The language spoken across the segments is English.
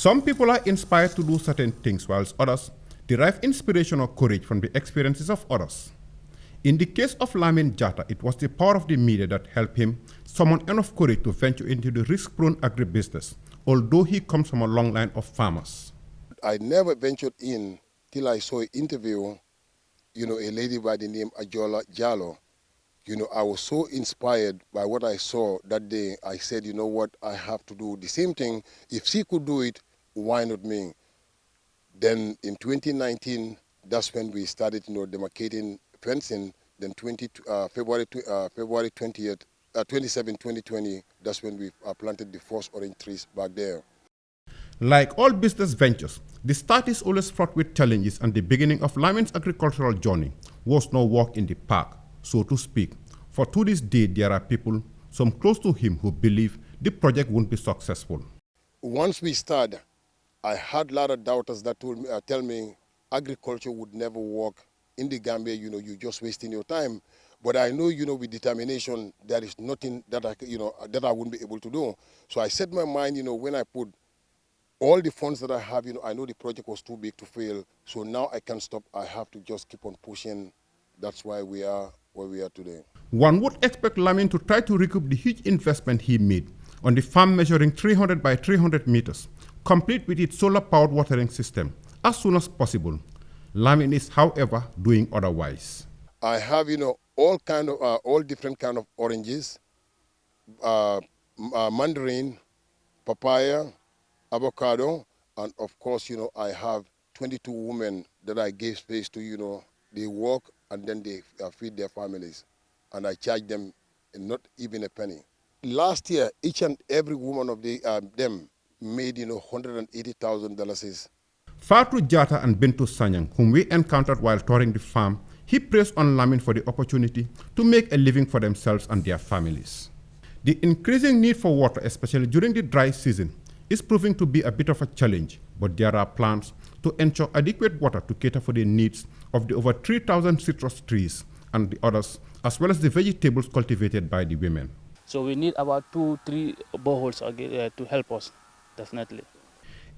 Some people are inspired to do certain things, whilst others derive inspiration or courage from the experiences of others. In the case of Lamin Jatta, it was the power of the media that helped him summon enough courage to venture into the risk-prone agribusiness, although he comes from a long line of farmers. I never ventured in till I saw an interview, a lady by the name Ajola Jallo. I was so inspired by what I saw that day. I said, you know what, I have to do the same thing. If she could do it, why not me? Then in 2019, that's when we started, demarcating fencing. Then February 20th, 2020, that's when we planted the first orange trees back there. Like all business ventures, the start is always fraught with challenges, and the beginning of Lamin's agricultural journey was no walk in the park, so to speak. For to this day, there are people, some close to him, who believe the project won't be successful. Once we started, I had a lot of doubters that tell me agriculture would never work in the Gambia. You're just wasting your time. But I know, with determination, there is nothing that I wouldn't be able to do. So I set my mind, when I put all the funds that I have, I know the project was too big to fail. So now I can't stop. I have to just keep on pushing. That's why we are where we are today. One would expect Lamin to try to recoup the huge investment he made on the farm measuring 300 by 300 meters, complete with its solar-powered watering system, as soon as possible. Lamin is, however, doing otherwise. I have, all different kind of oranges, mandarin, papaya, avocado, and of course, I have 22 women that I gave space to, they work and then they feed their families. And I charge them not even a penny. Last year, each and every woman of them made, $180,000. Fatou Jatta and Bintu Sanyang, whom we encountered while touring the farm, he praised on Lamin for the opportunity to make a living for themselves and their families. The increasing need for water, especially during the dry season, is proving to be a bit of a challenge, but there are plans to ensure adequate water to cater for the needs of the over 3,000 citrus trees and the others, as well as the vegetables cultivated by the women. So we need about 2-3 boreholes to help us, definitely.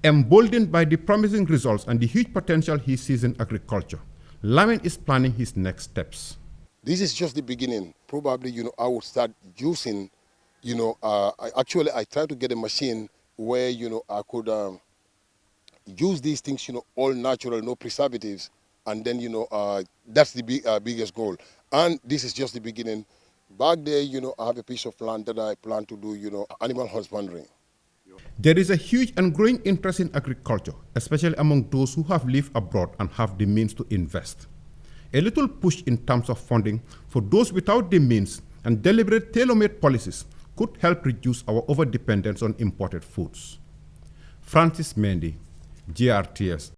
Emboldened by the promising results and the huge potential he sees in agriculture, Lamin is planning his next steps. This is just the beginning. Probably, I will start using, I try to get a machine where, I could use these things, all natural, no preservatives. And then, that's the biggest goal. And this is just the beginning. Back there, I have a piece of land that I plan to do, animal husbandry. There is a huge and growing interest in agriculture, especially among those who have lived abroad and have the means to invest. A little push in terms of funding for those without the means and deliberate tailor-made policies could help reduce our overdependence on imported foods. Francis Mendy, GRTS.